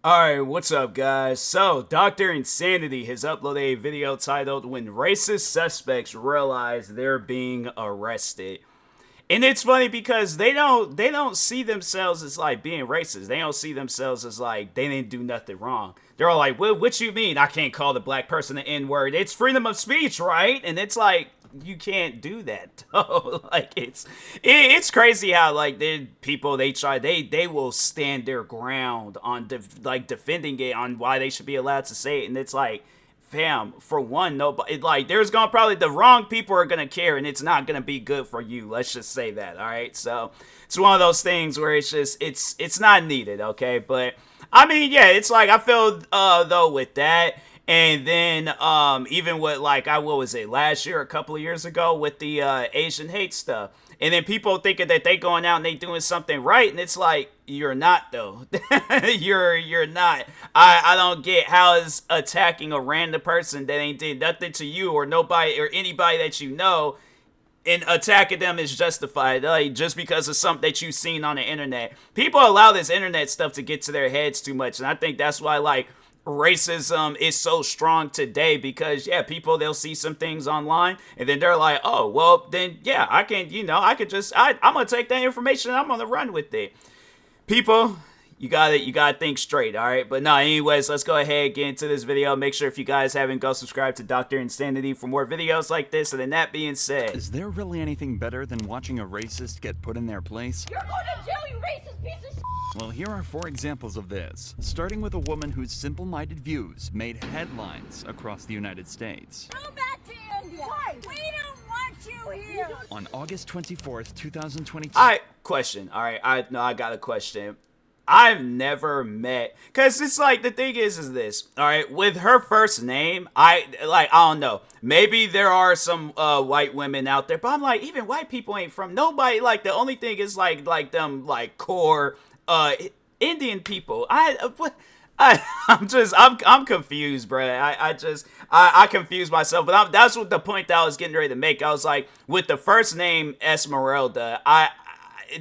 Alright, what's up guys? So, Dr. Insanity has uploaded a video titled When Racist Suspects Realize They're Being Arrested. And it's funny because they don't see themselves as like being racist. They don't see themselves as like they didn't do nothing wrong. They're all like, what you mean I can't call the black person the N-word? It's freedom of speech, right? And it's like, you can't do that though. Like it's crazy how like they will stand their ground on defending it on why they should be allowed to say it. And it's like, fam, for one, nobody, like, there's gonna probably, the wrong people are gonna care, and it's not gonna be good for you. Let's just say that. All right, so it's one of those things where it's just it's not needed. Okay, but I mean, yeah, it's like I feel though with that. And then, even with, like, what was it, last year, a couple of years ago, with the Asian hate stuff. And then people thinking that they going out and they doing something right, and it's like, you're not, though. you're not. I don't get how is attacking a random person that ain't did nothing to you or nobody or anybody that you know, and attacking them is justified, like, just because of something that you've seen on the internet. People allow this internet stuff to get to their heads too much, and I think that's why, like, racism is so strong today, because yeah, people, they'll see some things online and then they're like, oh well, then yeah, I can, I'm gonna take that information and I'm gonna run with it. People, you gotta think straight. All right, but no, anyways, let's go ahead and get into this video. Make sure if you guys haven't, go subscribe to Dr. Insanity for more videos like this. And then that being said, is there really anything better than watching a racist get put in their place? You're going to jail, you racist piece of shit! Well, here are 4 examples of this, starting with a woman whose simple-minded views made headlines across the United States. Go back to India! Why? We don't want you here! On August 24th, 2022... question. All right, I got a question. I've never met, because it's like, the thing is this, all right, with her first name, I don't know, maybe there are some white women out there, but I'm like, even white people ain't from nobody, like, the only thing is like them, like, core Indian people. I'm confused, bro. I confused myself, but that's what the point that I was getting ready to make. I was like, with the first name Esmeralda,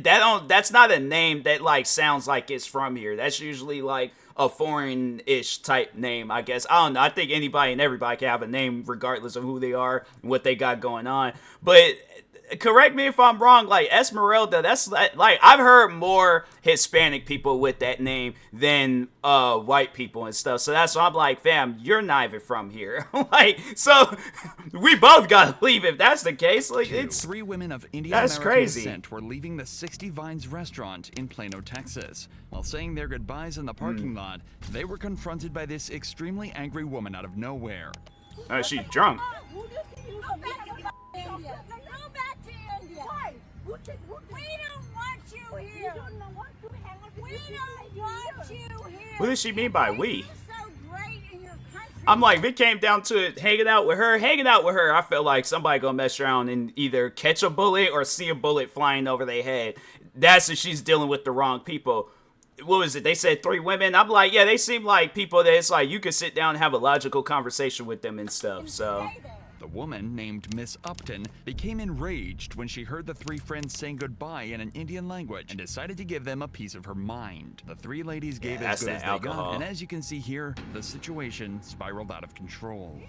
that's not a name that like sounds like it's from here. That's usually like a foreign-ish type name, I guess. I don't know. I think anybody and everybody can have a name regardless of who they are and what they got going on. But correct me if I'm wrong, like, Esmeralda, that's like, I've heard more Hispanic people with that name than white people and stuff. So that's why I'm like, fam, you're not even from here. Like, so we both gotta leave if that's the case. Like, it's 3 women of Indian American crazy. Descent were leaving the 60 Vines restaurant in Plano, Texas. While saying their goodbyes in the parking lot, they were confronted by this extremely angry woman out of nowhere. She's drunk. Go back to India! Go back to India! Why? We don't want you here! We don't want you here! What does she mean by we? So great in your country. I'm like, if it came down to it, hanging out with her, I feel like somebody gonna mess around and either catch a bullet or see a bullet flying over their head. That's if she's dealing with the wrong people. What was it? They said 3 women. I'm like, yeah, they seem like people that it's like you could sit down and have a logical conversation with them and stuff. So the woman, named Miss Upton, became enraged when she heard the 3 friends saying goodbye in an Indian language and decided to give them a piece of her mind. The 3 ladies gave as good as they got, and as you can see here, the situation spiraled out of control.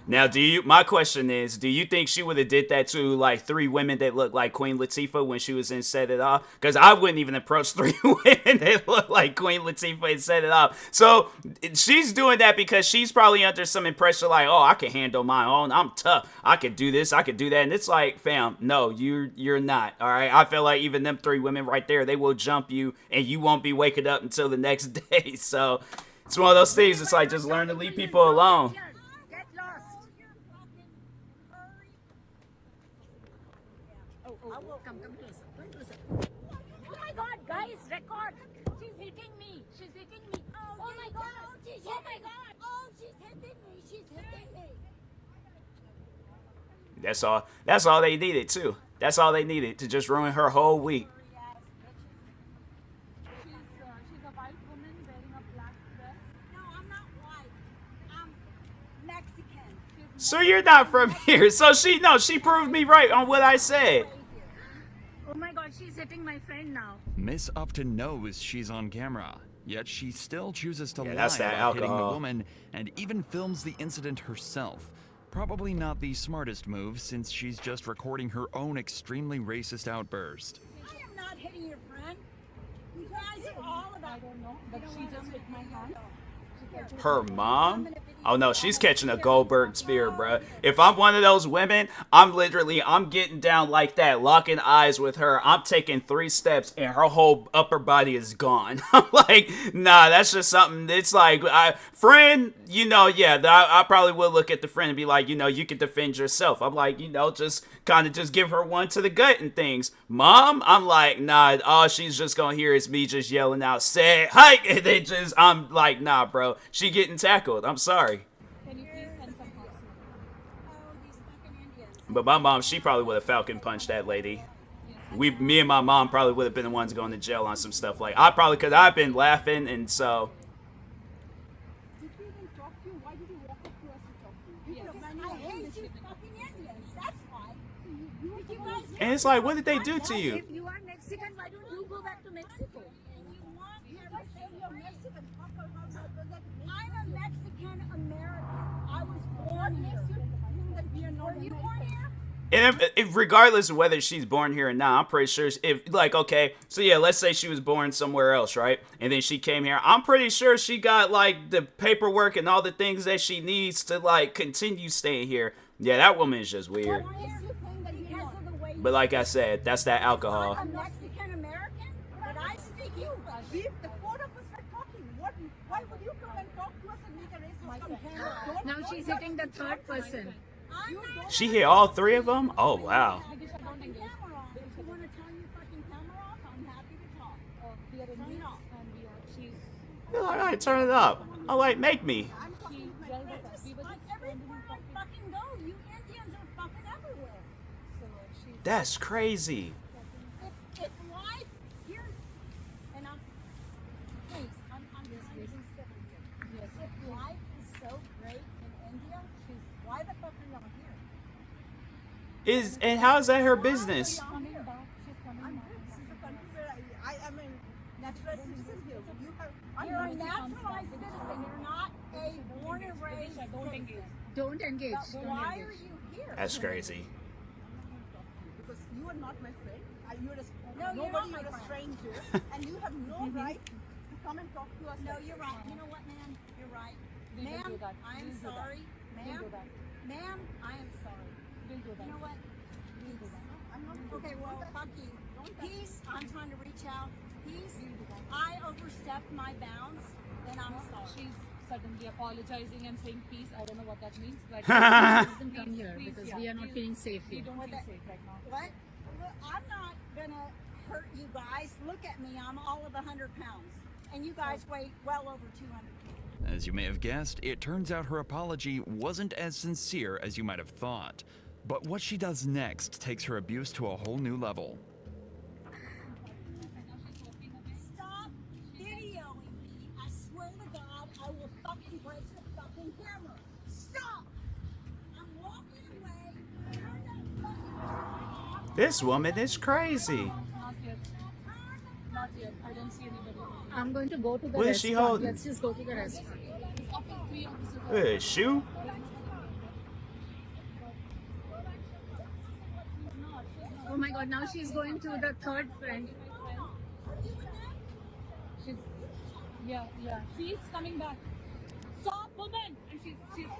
now, my question is, do you think she would have did that to like 3 women that look like Queen Latifah when she was in Set It Off? Because I wouldn't even approach 3 women that look like Queen Latifah in Set It Off. So she's doing that because she's probably under some impression like, oh, I can handle my own. I'm tough. I can do this. I can do that. And it's like, fam, no, you're not. All right. I feel like even them 3 women right there, they will jump you and you won't be waking up until the next day. So it's one of those things. It's like, just learn to leave people alone. Oh my God, guys, record! She's hitting me! She's hitting me! Oh my God! Oh my God! Oh, she's hitting me! She's hitting me! That's all they needed too. That's all they needed to just ruin her whole week. She's a white woman wearing a black dress. No, I'm not white. I'm Mexican. So you're not from here. So she proved me right on what I said. Oh my God, she's hitting my friend now. Miss Upton knows she's on camera, yet she still chooses to lie that's that about hitting the alcohol. woman and even films the incident herself. Probably not the smartest move since she's just recording her own extremely racist outburst. I am not hitting your friend. You guys are all about. I don't know, but she just hit my hand. Her mom? Oh no, she's catching a Goldberg spear, bruh. If I'm one of those women, I'm getting down like that, locking eyes with her. I'm taking 3 steps and her whole upper body is gone. I'm like, nah, that's just something. It's like, friend, I probably would look at the friend and be like, you can defend yourself. I'm like, just kind of just give her one to the gut and things. Mom, I'm like, nah, all she's just gonna hear is me just yelling out, say, hike, and then I'm like, nah, bro, she getting tackled. I'm sorry. Can you please send some help? Oh, these fucking Indians. But my mom, she probably would have falcon punched that lady. Me and my mom probably would have been the ones going to jail on some stuff like. Because I've been laughing, and so. Did we even talk to you? Why did you walk up to us to talk to you? Because I hate you fucking Indians. That's why. Did you guys? And it's like, what did they do to you? If you are Mexican, why don't you go back to Mexico? And you want her to say you're Mexican. I'm a Mexican American. I was born here. Were you born here? And if regardless of whether she's born here or not, I'm pretty sure let's say she was born somewhere else, right? And then she came here. I'm pretty sure she got like the paperwork and all the things that she needs to like continue staying here. Yeah, that woman is just weird. But like I said, that's that alcohol. I'm a Mexican American, but I speak you. The 4 of us are talking. Why would you come and talk to us and make a racist? Now she's hitting the 3rd person. She hit all 3 of them? Oh, wow. If you want to turn your fucking camera off, I'm happy to talk. Turn it off. All right, turn it up. Oh, wait, make me. Everywhere I fucking go, you Indians are fucking everywhere. That's crazy. If life here, and I'm just raising 7 years. If life is so great in India, why the fuck are y'all here? And how is that her business? She's coming back. This is the country where I am a naturalized citizen here. You're a naturalized citizen. You're not a born and raised citizen. Don't engage. Why are you here? That's crazy. Because you are not my friend. You're not my you're a friend. stranger, and you have no right to come and talk to us. No, you're right. You know what, ma'am? You're right. Ma'am, I am sorry. Ma'am, I am sorry. You know what? Okay, well, fuck you. Peace, I'm trying to reach out. Peace, I overstepped my bounds, and I'm sorry. She's suddenly apologizing and saying peace. I don't know what that means, but Doesn't come here because we are not feeling safe we here. don't feel safe right now. What? Look, I'm not gonna hurt you guys. Look at me. I'm all of 100 pounds. And you guys weigh well over 200 pounds. As you may have guessed, it turns out her apology wasn't as sincere as you might have thought. But what she does next takes her abuse to a whole new level. Stop videoing me. I swear to God, I will fucking break the fucking camera. Stop! I'm walking away. Turn that fucking camera off. This woman is crazy. Not yet. Not yet. I don't see anybody. I'm going to go to the What is she restaurant. holding? Let's just go to the restaurant. Three officers. Hey, shoe? Oh my god, now she's going to the 3rd friend. She's yeah. She's coming back. Stop, woman! And she's teaching.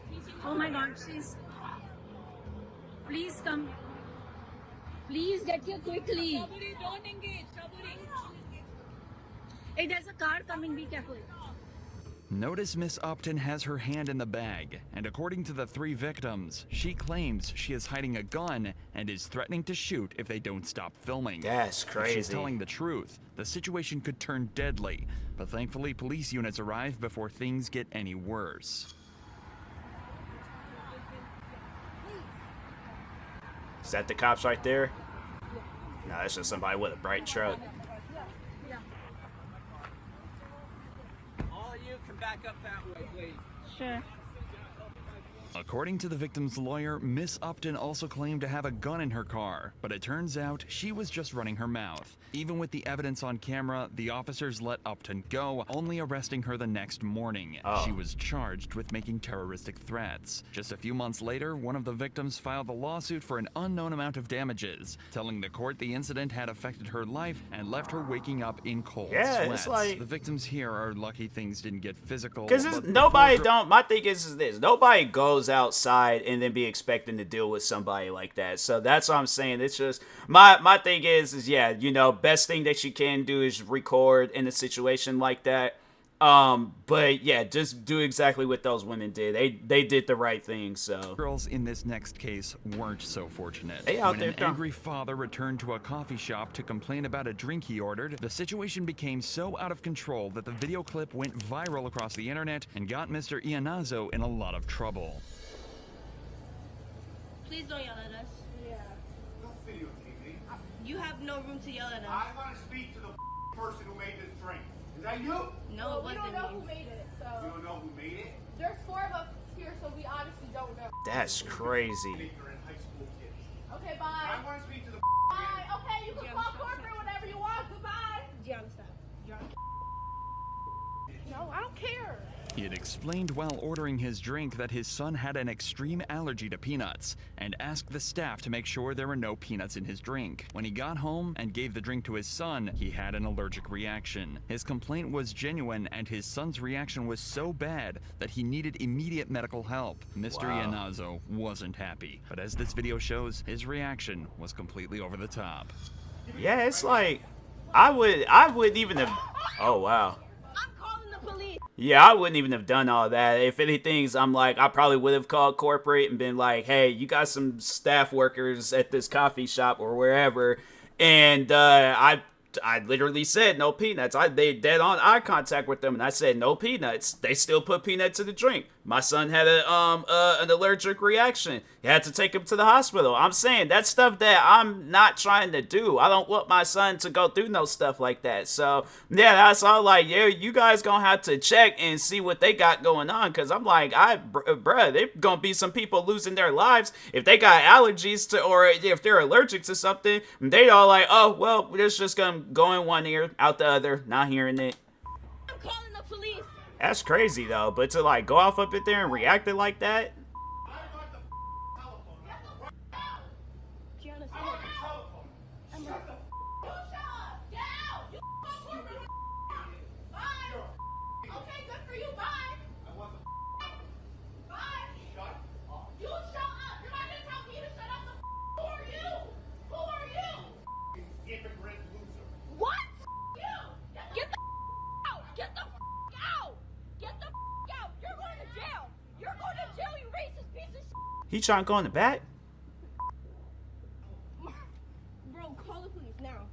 Oh my god, she's... Please come. Please get here quickly. Shaburi, don't engage. Shaburi. Hey, there's a car coming, be careful. Notice Miss Upton has her hand in the bag, and according to the 3 victims, she claims she is hiding a gun and is threatening to shoot if they don't stop filming. That's If she's crazy. telling the truth, the situation could turn deadly, but thankfully police units arrive before things get any worse. Is that the cops right there? No, that's just somebody with a bright truck. All of you can back up that way, please. Sure. According to the victim's lawyer, Miss Upton also claimed to have a gun in her car, but it turns out she was just running her mouth. Even with the evidence on camera, the officers let Upton go, only arresting her the next morning. She was charged with making terroristic threats. Just a few months later, one of the victims filed a lawsuit for an unknown amount of damages, telling the court the incident had affected her life and left her waking up in cold sweats. It's like... The victims here are lucky things didn't get physical. Because nobody don't... My thing is this. Nobody goes outside and then be expecting to deal with somebody like that. So that's what I'm saying. It's just... My thing is yeah, you know, best thing that you can do is record in a situation like that. But yeah, just do exactly what those women did. They did the right thing. So girls in this next case weren't so fortunate. When an angry father returned to a coffee shop to complain about a drink he ordered, the situation became so out of control that the video clip went viral across the internet and got Mr. Iannazzo in a lot of trouble. Please don't yell at us. Yeah. Don't videotape me. You have no room to yell at us. I want to speak to the person who made this drink. Is that you? No, Well, it we wasn't don't know me. who made it, so. You don't know who made it? There's 4 of us here, so we honestly don't know. that's crazy. Ignorant high school kids. Okay, I bye. want to speak to the Bye. Okay, you can call corporate whenever you want. Goodbye. Gianna, stop. No, I don't care. He had explained while ordering his drink that his son had an extreme allergy to peanuts and asked the staff to make sure there were no peanuts in his drink. When he got home and gave the drink to his son, he had an allergic reaction. His complaint was genuine and his son's reaction was so bad that he needed immediate medical help. Mr. Iannazzo wasn't happy, but as this video shows, his reaction was completely over the top. Yeah, it's like I wouldn't even have... Oh wow. I'm calling the police. Yeah, I wouldn't even have done all that. If anything, I'm like, I probably would have called corporate and been like, hey, you got some staff workers at this coffee shop or wherever, and I literally said no peanuts. They dead on eye contact with them, and I said no peanuts. They still put peanuts in the drink. My son had an allergic reaction. You had to take him to the hospital. I'm saying that's stuff that I'm not trying to do. I don't want my son to go through no stuff like that. So yeah, that's all. Like, yeah, you guys gonna have to check and see what they got going on. Cause I'm like, bruh, there gonna be some people losing their lives if they got allergies to, or if they're allergic to something. They all like, oh well, we're just gonna go in one ear, out the other, not hearing it. I'm calling the police. That's crazy though. But to like go off up in there and react it like that. Gianna, I want the telephone. Shut the Bye. Okay, good for you. Bye. I want the Bye. shut up. You shut up. You're not gonna tell me to shut up. Who are you? Who are you? Immigrant loser. What? You. Get the out! Get the out! Get the out! You're going to jail! You're going to jail, you racist piece of shit! He trying to go in the back? Bro, call the police now.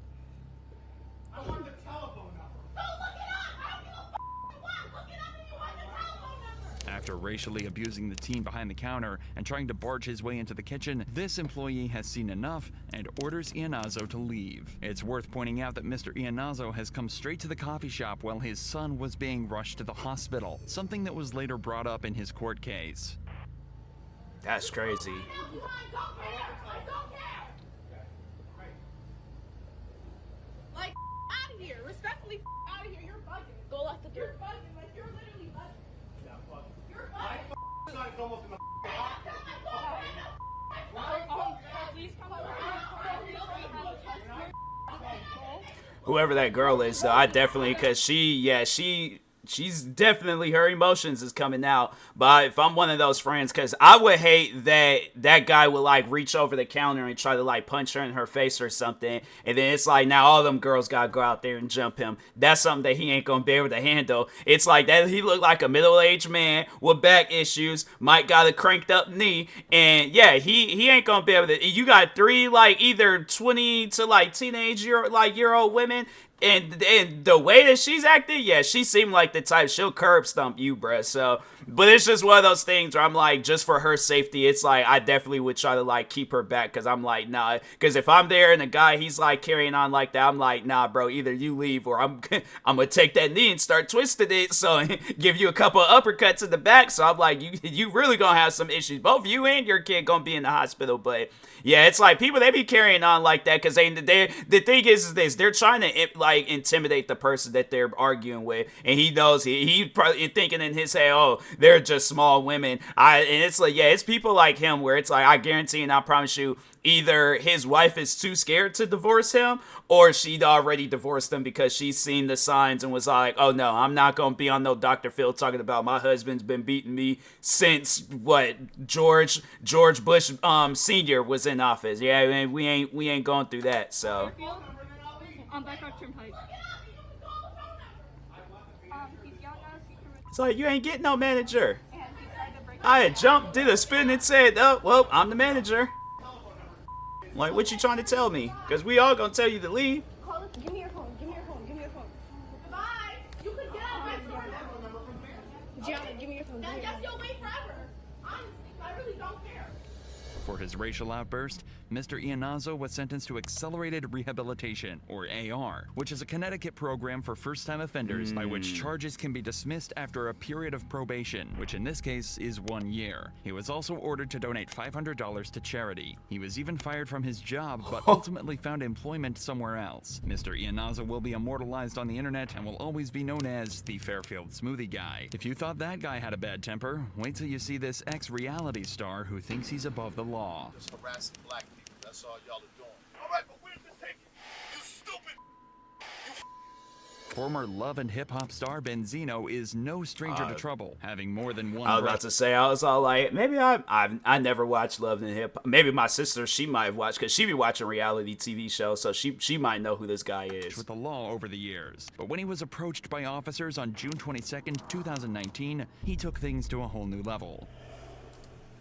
I want the telephone number. So look it up. I don't give a what you want. Look it up and you want the telephone number. After racially abusing the teen behind the counter and trying to barge his way into the kitchen, this employee has seen enough and orders Iannazzo to leave. It's worth pointing out that Mr. Iannazzo has come straight to the coffee shop while his son was being rushed to the hospital, something that was later brought up in his court case. That's crazy. I don't care. I don't care. Like, out of here. Respectfully, out of here. You're bugging. Go lock the door. You're bugging. Like, you're literally bugging. Yeah, fuck. You're My bugging. son is almost in the Please come over. Whoever that girl is, though, I definitely, because she's definitely, her emotions is coming out. But if I'm one of those friends, because I would hate that guy would like reach over the counter and try to like punch her in her face or something, and then it's like now all them girls gotta go out there and jump him. That's something that he ain't gonna be able to handle. It's like that he looked like a middle-aged man with back issues, might got a cranked up knee, and yeah, he ain't gonna be able to. You got 3 like either 20 to like teenage year old women. And the way that she's acting, yeah, she seemed like the type, she'll curb stomp you, bruh. So, but it's just one of those things where I'm like, just for her safety, it's like, I definitely would try to like keep her back, because I'm like, nah, because if I'm there and a guy, he's like carrying on like that, I'm like, nah, bro, either you leave or I'm gonna take that knee and start twisting it, so give you a couple of uppercuts in the back. So I'm like, you really gonna have some issues. Both you and your kid gonna be in the hospital. But yeah, it's like people, they be carrying on like that because the thing is this, they're trying to like intimidate the person that they're arguing with, and he knows he probably thinking in his head, oh, they're just small women. And it's like, yeah, it's people like him where it's like, I guarantee and I promise you, either his wife is too scared to divorce him, or she'd already divorced him because she's seen the signs and was like, oh no, I'm not gonna be on no Dr. Phil talking about my husband's been beating me since what, George Bush Senior was in office. Yeah, we ain't going through that. So On Backyard Turnpike. it's like, you ain't getting no manager. I had jumped, did a spin, and said, oh well, I'm the manager. Like, what you trying to tell me? Because we all gonna tell you to leave. Give me your phone. Give me your phone. Give me your phone. Bye. You can get out my phone. Gianna, give me your phone. I guess you'll wait forever. Honestly, I really don't care. For his racial outburst, Mr. Iannazzo was sentenced to Accelerated Rehabilitation, or AR, which is a Connecticut program for first-time offenders by which charges can be dismissed after a period of probation, which in this case is 1 year. He was also ordered to donate $500 to charity. He was even fired from his job, but ultimately found employment somewhere else. Mr. Iannazzo will be immortalized on the internet and will always be known as the Fairfield Smoothie Guy. If you thought that guy had a bad temper, wait till you see this ex-reality star who thinks he's above the law. Just harassing black people. That's all y'all are doing. All right, but where's the ticket? You stupid. Former Love and Hip Hop star Benzino is no stranger to trouble, having more than one. I was about to say, I was all like, maybe I never watched Love and Hip Hop. Maybe my sister, she might have watched, because she be watching reality TV shows, so she might know who this guy is. With the law over the years, but when he was approached by officers on June 22nd, 2019, he took things to a whole new level.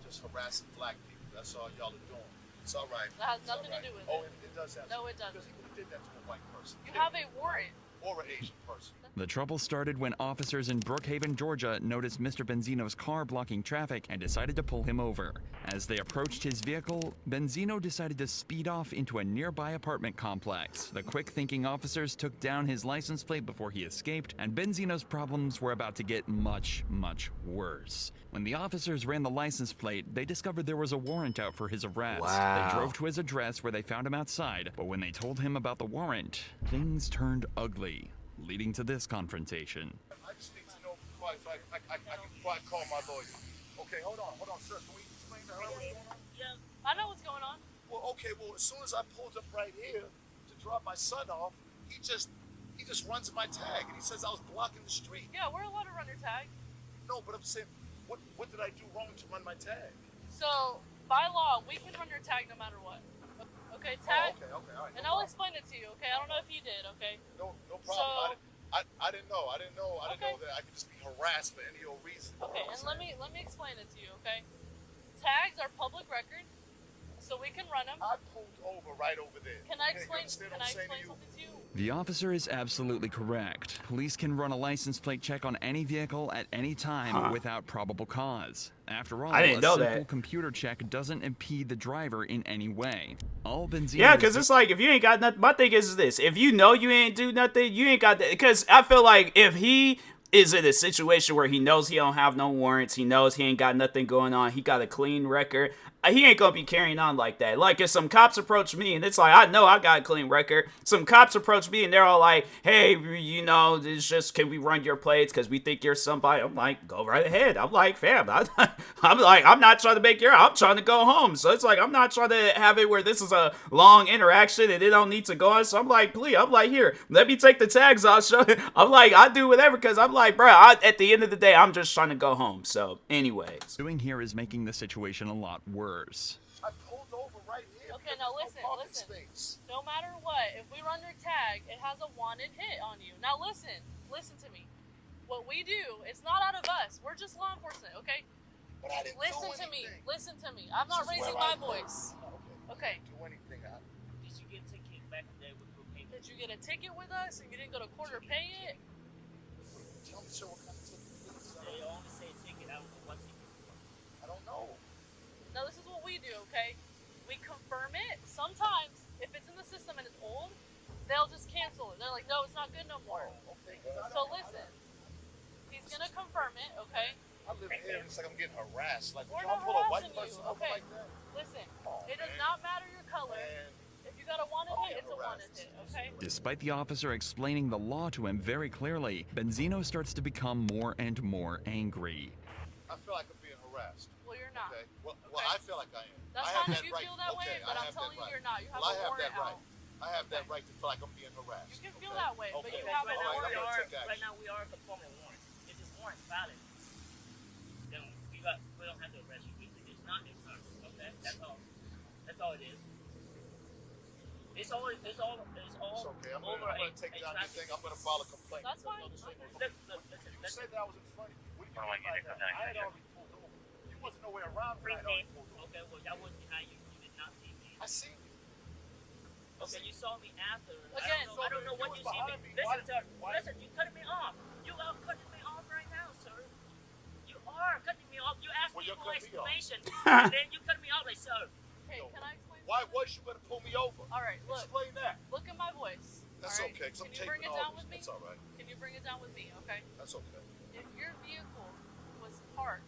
Just harassing black people. That's all y'all are doing. It's all right. That has nothing to do with it. Oh, it does have. No, it doesn't. Because he would have did that to a white person. You have a warrant. Or an Asian person. The trouble started when officers in Brookhaven, Georgia noticed Mr. Benzino's car blocking traffic and decided to pull him over. As they approached his vehicle, Benzino decided to speed off into a nearby apartment complex. The quick-thinking officers took down his license plate before he escaped, and Benzino's problems were about to get much, much worse. When the officers ran the license plate, they discovered there was a warrant out for his arrest. Wow. They drove to his address where they found him outside, but when they told him about the warrant, things turned ugly, leading to this confrontation. I just need to know before I call my lawyer. Okay, hold on, sir. Can we explain to her what's going on? Yeah, I know what's going on. Well, okay, as soon as I pulled up right here to drop my son off, he just runs my tag and he says I was blocking the street. Yeah, we're allowed to run your tag. No, but I'm saying, what did I do wrong to run my tag? So, by law, we can run your tag no matter what. Okay, tag. Oh, okay, all right. And I'll explain it to you, okay? I don't know if you did, okay? No problem. So, I didn't know. I didn't know that I could just be harassed for any old reason. Okay, and let me explain it to you, okay? Tags are public record, so we can run them. I pulled over right over there. Can I explain something to you? The officer is absolutely correct. Police can run a license plate check on any vehicle at any time without probable cause. After all, I didn't know a simple that. computer check doesn't impede the driver in any way. All Benzino. Yeah, because it's like, if you ain't got nothing, my thing is this: if you know you ain't do nothing, you ain't got that. Because I feel like if he is in a situation where he knows he don't have no warrants, he knows he ain't got nothing going on, he got a clean record, he ain't gonna be carrying on like that. Like, if some cops approach me and it's like, I know I got a clean record, some cops approach me and they're all like, hey, you know, it's just, can we run your plates because we think you're somebody? I'm like, go right ahead. I'm like, fam, I'm not trying to make your, I'm trying to go home. So it's like, I'm not trying to have it where this is a long interaction and it don't need to go on. So I'm like, please, I'm like, here, let me take the tags off. I'm like, I do whatever, because I'm like, bro, at the end of the day, I'm just trying to go home. So anyways. Doing here is making the situation a lot worse. I pulled over right here. Okay, now listen. No matter what, if we run your tag, it has a wanted hit on you. Now listen to me. What we do, it's not out of us. We're just law enforcement, okay? But I didn't Listen to me. I'm not raising my voice. Okay. Do anything. Did you get ticket back in the day with cocaine? Did you get a ticket with us and you didn't go to court or pay it? Tell me, sir, what kind of ticket, please? They only say ticket. I don't know what ticket. I don't know. Now this is what we do, okay? We confirm it. Sometimes, if it's in the system and it's old, they'll just cancel it. They're like, no, it's not good no more. Okay. So listen, he's gonna confirm it, okay? I live here and it's like I'm getting harassed. Like, We're y'all not pull a white harassing you, person over okay? like that? Listen, it does not matter your color. If you got a wanted hit, it's a wanted hit, okay? Despite the officer explaining the law to him very clearly, Benzino starts to become more and more angry. I feel like I'm being harassed. Well, you're not. Okay. Well, I feel like I am. That's I fine have if you right. feel that way, Okay, but I I'm have telling that you right. you're not. You have Well, a I have warrant that right. out. I have that right to feel like I'm being harassed. You can feel okay? that way, but Okay. you have a Right now, warrant. right now we are performing warrant. If this warrant is valid, then we don't have to arrest you. If it's not, it's not. Okay, that's all. That's all it is. It's okay. I'm gonna take down your thing. I'm gonna file a complaint. That's fine. Listen. You said that I was in front of you. What do you mean by that? I had already pulled over. You wasn't nowhere around when I had already pulled over. Okay, well, that was behind you. You did not see me. I seen you. Okay, you saw me after. Again, I don't know what you see me. Listen, sir. Listen, you're cutting me off. You are cutting me off right now, sir. You are cutting me off. You asked me for explanation, and then you cut me off like, sir. Okay, can I explain? Why was you gonna pull me over? All right, look. Explain that. Look at my voice. That's all right? okay. Cause I'm Can you bring taking it down all with me? That's all right. Can you bring it down with me? Okay. That's okay. If your vehicle was parked,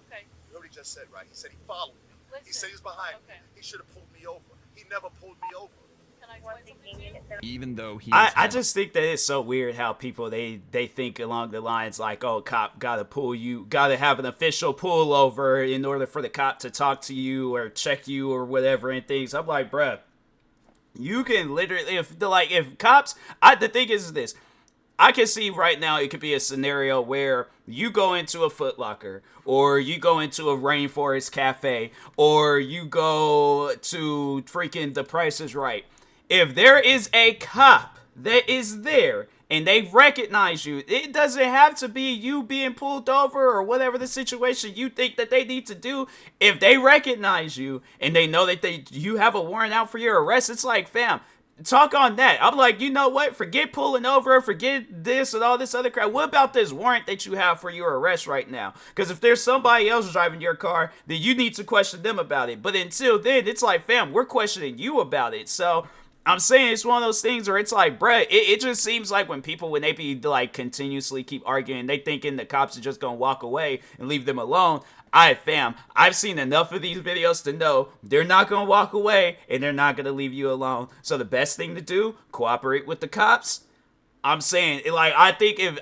okay. You already just said right. He said he followed me. Listen, he said he's behind okay. me. He should have pulled me over. He never pulled me over. Can I explain something to you? Even though he I just think that it's so weird how people they think along the lines like, oh, cop gotta have an official pullover in order for the cop to talk to you or check you or whatever and things. I'm like, bruh, you can literally if cops. The thing is this. I can see right now it could be a scenario where you go into a Foot Locker or you go into a Rainforest Cafe or you go to freaking The Price is Right. If there is a cop that is there and they recognize you, it doesn't have to be you being pulled over or whatever the situation you think that they need to do. If they recognize you and they know that you have a warrant out for your arrest, it's like, fam, talk on that. I'm like, you know what? Forget pulling over, forget this and all this other crap. What about this warrant that you have for your arrest right now? Because if there's somebody else driving your car, then you need to question them about it. But until then, it's like, fam, we're questioning you about it. So I'm saying it's one of those things where it's like, bruh, it just seems like when they be like continuously keep arguing, they thinking the cops are just gonna walk away and leave them alone. Fam, I've seen enough of these videos to know they're not gonna walk away and they're not gonna leave you alone. So the best thing to do, cooperate with the cops. I'm saying, like, I think if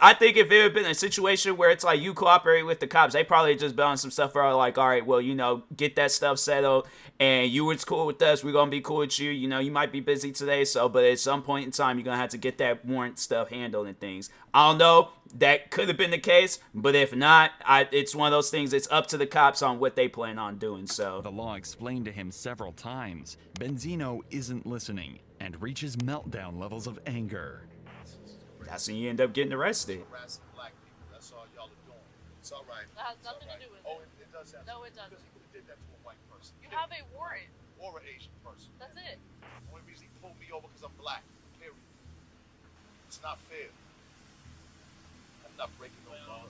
it had been a situation where it's like you cooperate with the cops, they probably just been on some stuff where like, all right, well, get that stuff settled, and you was cool with us, we're gonna be cool with you. You might be busy today, but at some point in time, you're gonna have to get that warrant stuff handled and things. I don't know, that could have been the case, but if not, it's one of those things. It's up to the cops on what they plan on doing. So the law explained to him several times. Benzino isn't listening and reaches meltdown levels of anger. That's when you end up getting arrested. Harassing black people. That's all y'all are doing. It's all right. That has nothing to do with it. Oh, it does have. No, it doesn't. Because he could have did that to a white person. You have a warrant. Or an Asian person. That's it. The only reason he pulled me over because I'm black. Period. It's not fair. I'm not breaking no law.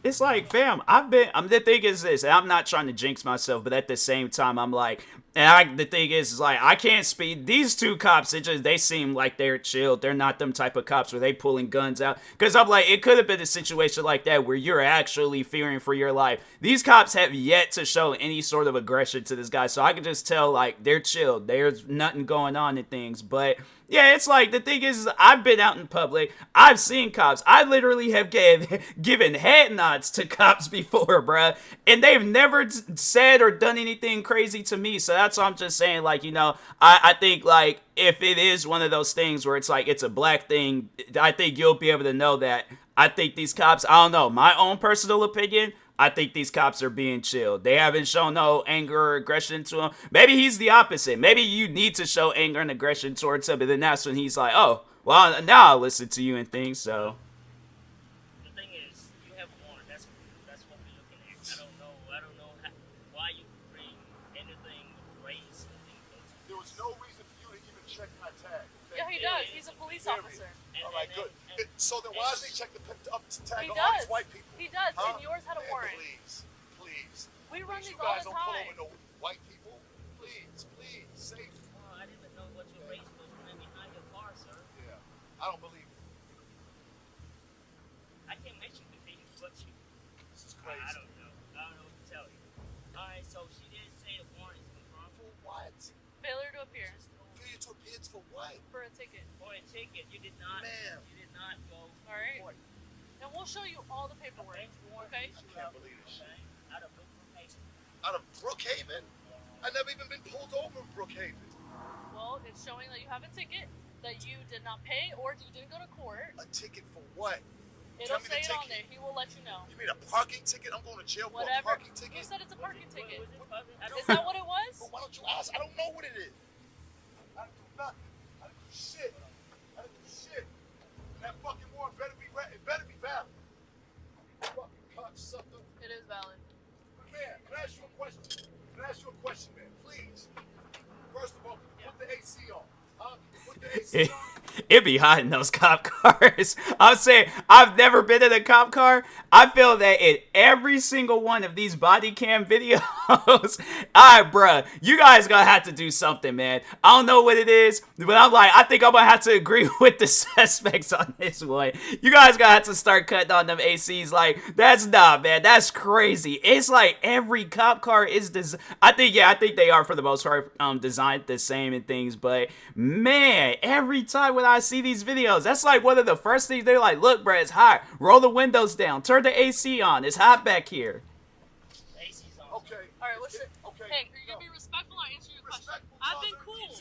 It's like, fam, the thing is this, and I'm not trying to jinx myself, but at the same time, I'm like, the thing is like, I can't speak, these two cops, they seem like they're chill. They're not them type of cops where they pulling guns out. Because I'm like, it could have been a situation like that where you're actually fearing for your life. These cops have yet to show any sort of aggression to this guy, so I can just tell, like, they're chill. There's nothing going on and things, but yeah, it's like, the thing is, I've been out in public. I've seen cops. I literally have given head nods to cops before, bruh. And they've never said or done anything crazy to me. So that's what I'm just saying, like, I think, like, if it is one of those things where it's like, it's a black thing, I think you'll be able to know that. I think these cops, I don't know, my own personal opinion, I think these cops are being chill. They haven't shown no anger or aggression to him. Maybe he's the opposite. Maybe you need to show anger and aggression towards him, but then that's when he's like, oh, well, now I'll listen to you and things, so. The thing is, you have a warrant. That's what we're looking at. I don't know why you bring anything race and things. There was no reason police officer. All right, good. So then why does he check the tag He on all does. these white people? He does, Huh? and yours had a warrant. Please, please. We run Please, these you all guys the don't pull time. over no white people. Please, please, save me. Well, I didn't know what your race was running behind your car, sir. Yeah, I don't believe it. I can't let you continue, but you. This is crazy. I don't know. I don't know what to tell you. All right, so she didn't say the warrant is confirmed. For what? Failure to appear. Failure to appear for what? For a ticket. For a ticket, you did not. Ma'am. You did not go. All right. And we'll show you all the paperwork. Okay? I can't believe this shit. Out of Brookhaven. Out of Brookhaven? I never even been pulled over in Brookhaven. Well, it's showing that you have a ticket that you did not pay or you didn't go to court. A ticket for what? It'll Tell me say the it on ticket. there. He will let you know. You mean a parking ticket? I'm going to jail for a Whatever. parking Who ticket? said it's a parking ticket? Was Is that what it was? But why don't you ask? I don't know what it is. I didn't do nothing. I didn't do shit. I didn't do shit. That fucking warrant better be it better be valid. Fucking cocksucker. It is valid. But man, can I ask you a question? Can I ask you a question, man? Please. First of all, put the AC on. Huh? Put the AC on. It be hot in those cop cars. I'm saying, I've never been in a cop car. I feel that in every single one of these body cam videos, alright, bruh, you guys gonna have to do something, man. I don't know what it is, but I'm like, I think I'm gonna have to agree with the suspects on this one. You guys gonna have to start cutting on them ACs. Like, that's not, man. That's crazy. It's like every cop car is I think they are for the most part designed the same and things, but man, every time when I see these videos, that's like one of the first things they're like, look, bro, it's hot. Roll the windows down. Turn the AC on. It's hot back here. AC's on. Okay. All right, what's your... Okay. Hey, are you going to be respectful or answer your question? I've been cool.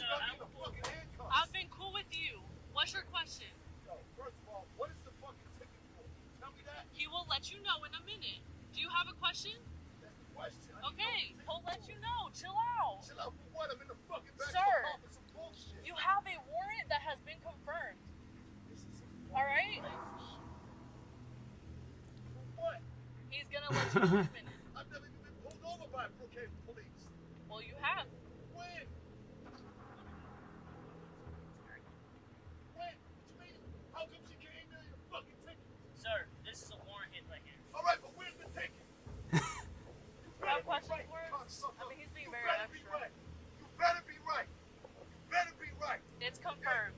I've been cool with you. What's your question? No, first of all, what is the fucking ticket for? Tell me that. He will let you know in a minute. Do you have a question? That's the question. Okay, he'll let you know. Chill out. Chill out for what? I'm in the fucking back Sir, of the car for some bullshit. you have a warrant that has been confirmed. All right? What? He's going to let you know in a minute. I've never even been pulled over by Brookhaven police. Well, you have. When? When? What you mean? How come she can't email you the fucking ticket? Sir, this is a warrant hit right here. All right, but where's the ticket? You have questions for him? I mean, he's being very extra. You better be right. You better be right. It's confirmed.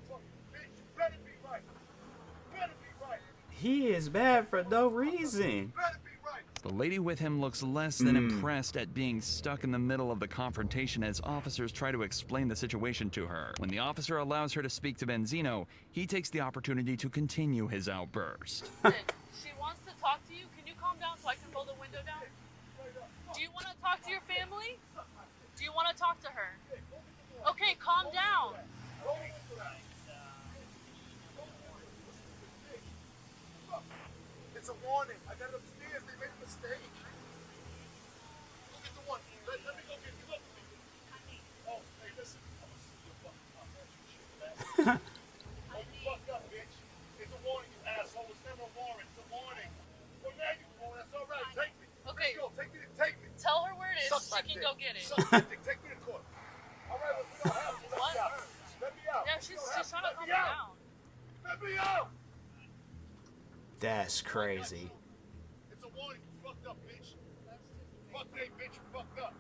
Bitch, you better be right. You better be right. He is bad for no reason. You better be right. The lady with him looks less than impressed at being stuck in the middle of the confrontation as officers try to explain the situation to her. When the officer allows her to speak to Benzino, he takes the opportunity to continue his outburst. She wants to talk to you. Can you calm down so I can roll the window down? Do you want to talk to your family? Do you want to talk to her? Okay, calm down. It's a warning. I got it upstairs. They made a mistake. Go get the one. Let me go get you. Look. Oh, hey, listen. I'm gonna see your fucking mouth. Oh, you fucked up, bitch. It's a warning, you asshole. It's never a warrant. It's a warning. Well, now you go. That's all right. Take me. Okay. Let's go. Take me. Tell her where it is. Suck She my can dick. go get it. Suck my dick. Take me to court. All right, well, we don't have to. What? Let me out. Yeah, she's trying to calm Let me her out. down. Let me out. That's crazy. It's a warning. You fucked up, bitch. Fuck that, bitch. You fucked up.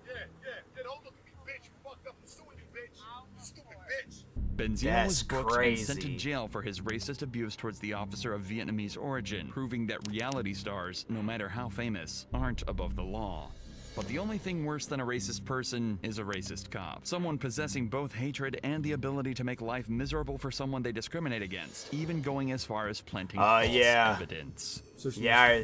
Yeah. Don't look at me, bitch. You fucked up. I'm suing you, bitch. You stupid bitch. Benzino That's was booked and sent to crazy. jail for his racist abuse towards the officer of Vietnamese origin, proving that reality stars, no matter how famous, aren't above the law. But the only thing worse than a racist person is a racist cop. Someone possessing both hatred and the ability to make life miserable for someone they discriminate against, even going as far as planting false yeah. evidence. Yeah,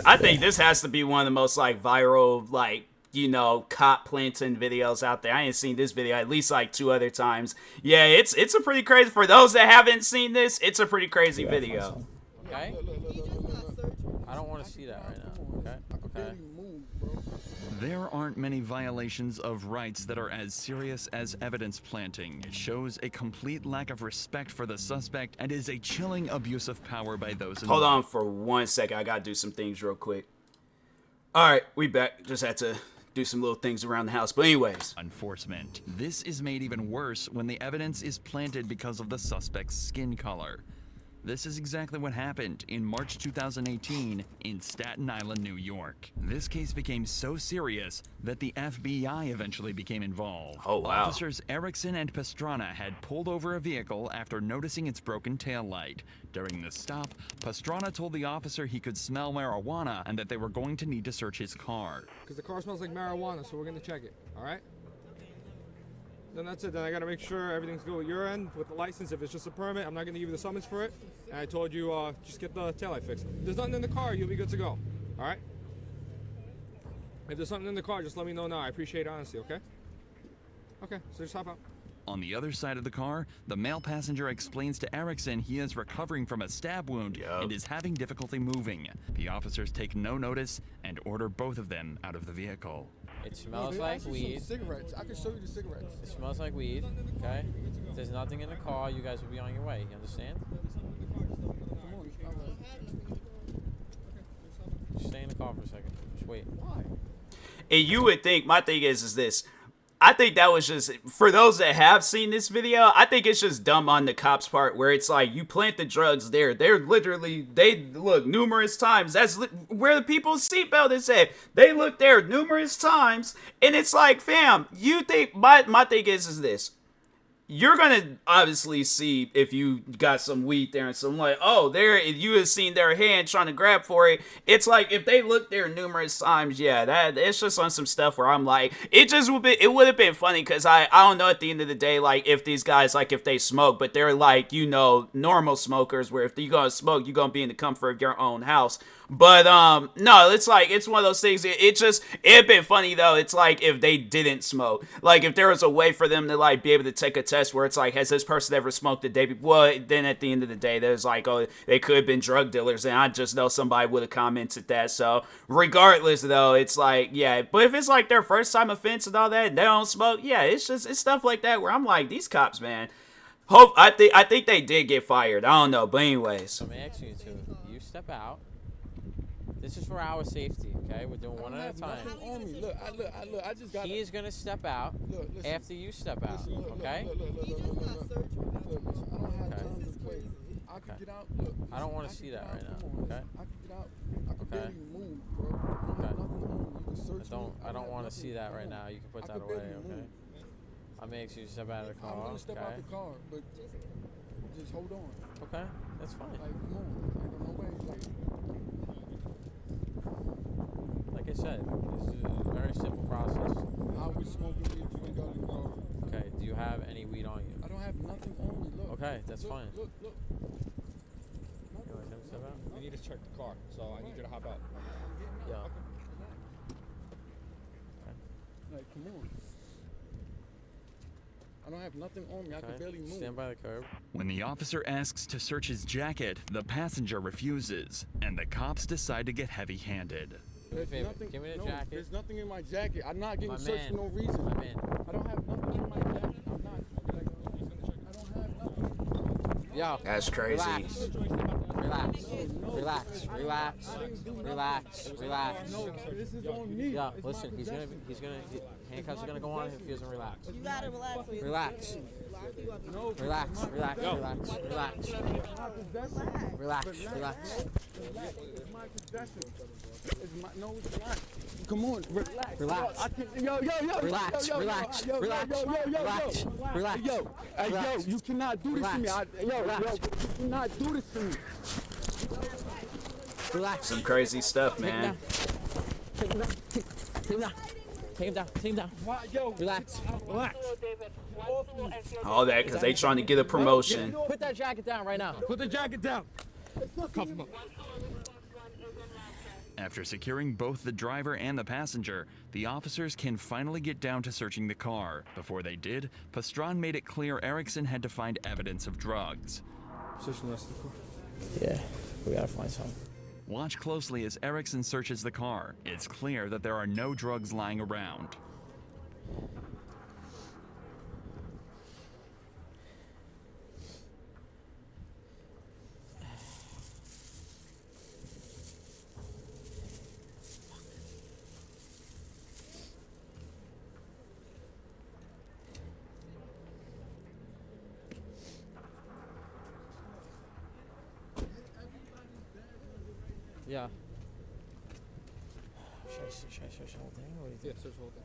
I think this has to be one of the most like viral, like, you know, cop planting videos out there. I ain't seen this video at least like 2 other times. Yeah, it's a pretty crazy, for those that haven't seen this, it's a pretty crazy video. Okay? I don't want to see that right now. Okay? There aren't many violations of rights that are as serious as evidence planting. It shows a complete lack of respect for the suspect and is a chilling abuse of power by those involved. Hold on for 1 second. I gotta do some things real quick. All right, we back. Just had to do some little things around the house. But anyways. Enforcement. This is made even worse when the evidence is planted because of the suspect's skin color. This is exactly what happened in March 2018 in Staten Island, New York. This case became so serious that the FBI eventually became involved. Oh, wow. Officers Erickson and Pastrana had pulled over a vehicle after noticing its broken taillight. During the stop, Pastrana told the officer he could smell marijuana and that they were going to need to search his car. Because the car smells like marijuana, so we're going to check it, all right? Then that's it. Then I got to make sure everything's good with your end, with the license. If it's just a permit, I'm not going to give you the summons for it. And I told you, just get the taillight fixed. If there's nothing in the car, you'll be good to go. All right? If there's something in the car, just let me know now. I appreciate honesty, okay? Okay, so just hop out. On the other side of the car, the male passenger explains to Erickson he is recovering from a stab wound and is having difficulty moving. The officers take no notice and order both of them out of the vehicle. It smells like weed. Cigarettes. I can show you the cigarettes. It smells like weed, okay? If there's nothing in the car, you guys will be on your way. You understand? Just stay in the car for a second. Just wait. Why? And you would think, my thing is this. I think that was just, for those that have seen this video, I think it's just dumb on the cops' part where it's like, you plant the drugs there. They're literally, they look numerous times. That's where the people's seatbelt is at. They look there numerous times. And it's like, fam, you think, my thing is this. You're going to obviously see if you got some weed there and some like, oh, there, you have seen their hand trying to grab for it. It's like, if they look there numerous times, yeah, it's just on some stuff where I'm like, it would have been funny because I don't know at the end of the day, like, if these guys, like, if they smoke, but they're like, you know, normal smokers where if you're going to smoke, you're going to be in the comfort of your own house. But, no, it's like, it's one of those things, it'd been funny, though, it's like, if they didn't smoke, like, if there was a way for them to, like, be able to take a test where it's like, has this person ever smoked the day before? Well, then at the end of the day, there's like, oh, they could have been drug dealers, and I just know somebody would have commented that, so, regardless, though, it's like, yeah, but if it's like their first time offense and all that, and they don't smoke, yeah, it's stuff like that where I'm like, these cops, man, I think they did get fired, I don't know, but anyways. I'm asking you to, you step out. This is for our safety, okay? We're doing one at a time. Look, I just got. He is gonna step out after you step out, okay? I don't want to see that right now, okay? I can get out. I can barely move, bro. I don't want to see that right now. You can put that away, okay? I'm gonna ask you to step out of the car. I'm gonna step out the car, but just hold on. Okay, that's fine. Like, come on. Like, no way. Like I said, this is a very simple process. I was smoking weed before you got in the car. Okay, do you have any weed on you? I don't have nothing on me, look. Okay, that's fine. Look. You want him to step out? We need to check the car, so I need you to hop out. Yeah. Okay. Like, come on. I don't have nothing on me. I can barely move. Stand by the curb. When the officer asks to search his jacket, the passenger refuses, and the cops decide to get heavy-handed. Give me the jacket. There's nothing in my jacket. I'm not getting searched for no reason. I don't have nothing in my jacket. I'm not. I don't have nothing. Yo. That's crazy. Relax. No, this is on me. Yeah, listen, handcuffs are gonna go on if he doesn't relax. You gotta relax. Relax. No. Relax. It's my possession. It's not. Come on, Relax. Yo. Relax. Yo, you cannot do this to me. You cannot do this to me. Relax. Some crazy stuff, man. Take him down. Relax. All that because they trying to get a promotion. Put that jacket down right now. Put the jacket down. Cuff him up. After securing both the driver and the passenger, the officers can finally get down to searching the car. Before they did, Pastran made it clear Erickson had to find evidence of drugs. Position the rest of the car. Yeah, we gotta find some. Watch closely as Erickson searches the car. It's clear that there are no drugs lying around. Yeah. Should I search the whole thing? What do you think? Yeah, search the whole thing.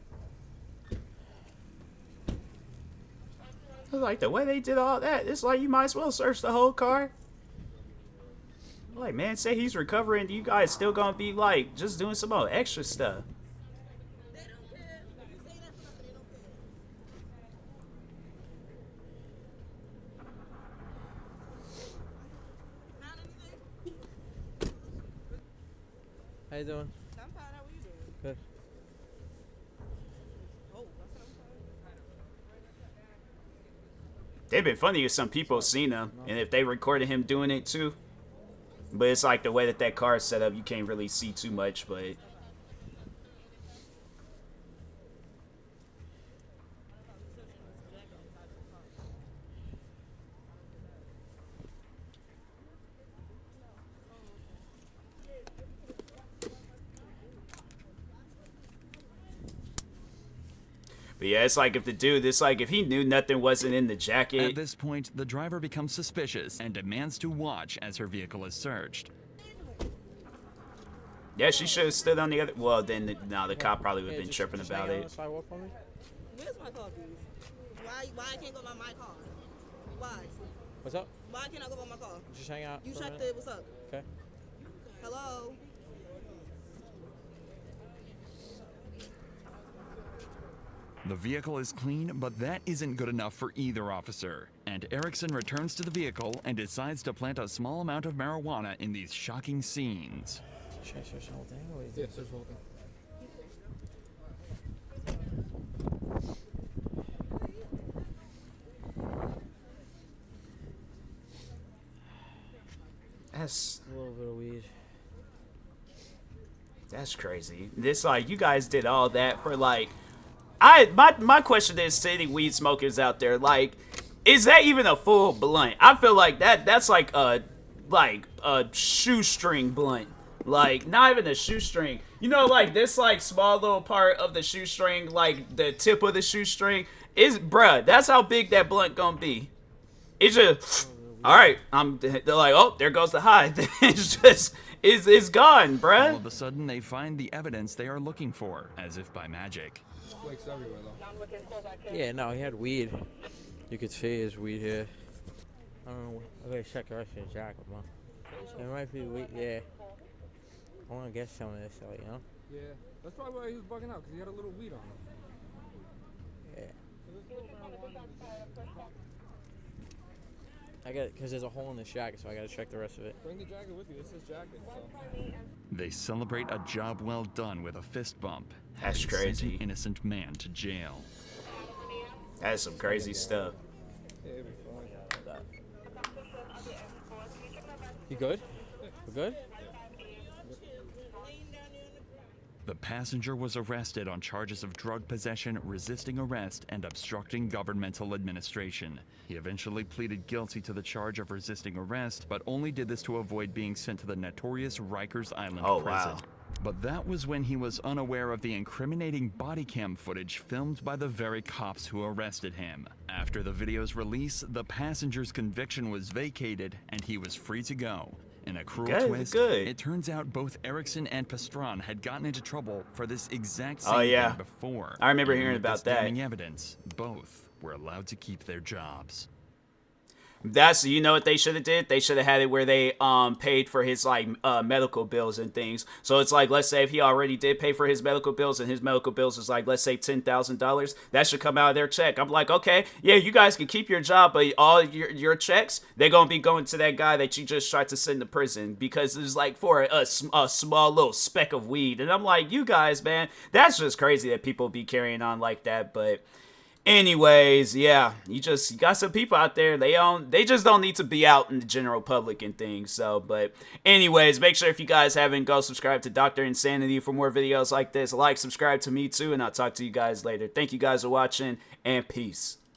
Like the way they did all that, it's like you might as well search the whole car. Like, man, say he's recovering, you guys still gonna be like just doing some more extra stuff. How you doing? I'm fine. How are you doing? Good. Oh, that's what I'm They've been funny if some people seen him, and if they recorded him doing it too. But it's like the way that that car is set up, you can't really see too much, but... But yeah, it's like if the dude, it's like if he knew nothing wasn't in the jacket. At this point, the driver becomes suspicious and demands to watch as her vehicle is searched. Yeah, she should have stood on the other. Well, then the cop probably would have been tripping about it. Where's my car, please? Why I can't go by my car? Why? What's up? Why can't I go by my car? Just hang out. You for a checked minute. it. What's up? Okay. Hello. The vehicle is clean, but that isn't good enough for either officer. And Erickson returns to the vehicle and decides to plant a small amount of marijuana in these shocking scenes. Should I search the whole thing? What do you Yeah, think? search the whole thing. That's A little bit of weed. That's crazy. This like you guys did all that for like. My question is to any weed smokers out there, like, is that even a full blunt? I feel like that's like a shoestring blunt. Like, not even a shoestring. You know, like this like small little part of the shoestring, like the tip of the shoestring is, bruh, that's how big that blunt gonna be. It's just all right. They're like, oh, there goes the high. It's just it's gone, bruh. All of a sudden, they find the evidence they are looking for, as if by magic. Flakes everywhere though. Yeah, no, he had weed. You could see his weed here. I don't know. I gotta check the rest of the jacket, man. There might be weed. Yeah. I want to get some of this, though, you know? Yeah, that's probably why he was bugging out, because he had a little weed on him. Yeah. I got it, because there's a hole in this jacket, so I gotta check the rest of it. Bring the jacket with you. This is jacket. So. They celebrate a job well done with a fist bump. That's Sent crazy. an innocent man to jail. That's some crazy stuff. Yeah, it'll be fine. You good? You good? The passenger was arrested on charges of drug possession, resisting arrest, and obstructing governmental administration. He eventually pleaded guilty to the charge of resisting arrest, but only did this to avoid being sent to the notorious Rikers Island prison. Wow. But that was when he was unaware of the incriminating body cam footage filmed by the very cops who arrested him. After the video's release, the passenger's conviction was vacated and he was free to go. In a cruel twist, it turns out both Erickson and Pastron had gotten into trouble for this exact same thing before. I remember And hearing with about this that. damning evidence, both were allowed to keep their jobs. That's, you know what they should have did? They should have had it where they paid for his like medical bills and things. So it's like, let's say if he already did pay for his medical bills and his medical bills is like, let's say $10,000, that should come out of their check. I'm like, okay, yeah, you guys can keep your job, but all your checks, they're gonna be going to that guy that you just tried to send to prison because it's like for a small little speck of weed. And I'm like, you guys, man, that's just crazy that people be carrying on like that. But anyways, yeah, you got some people out there, they just don't need to be out in the general public and things. So, but anyways, make sure if you guys haven't, go subscribe to Dr. Insanity for more videos like this. Like, subscribe to me too, and I'll talk to you guys later. Thank you guys for watching, and peace.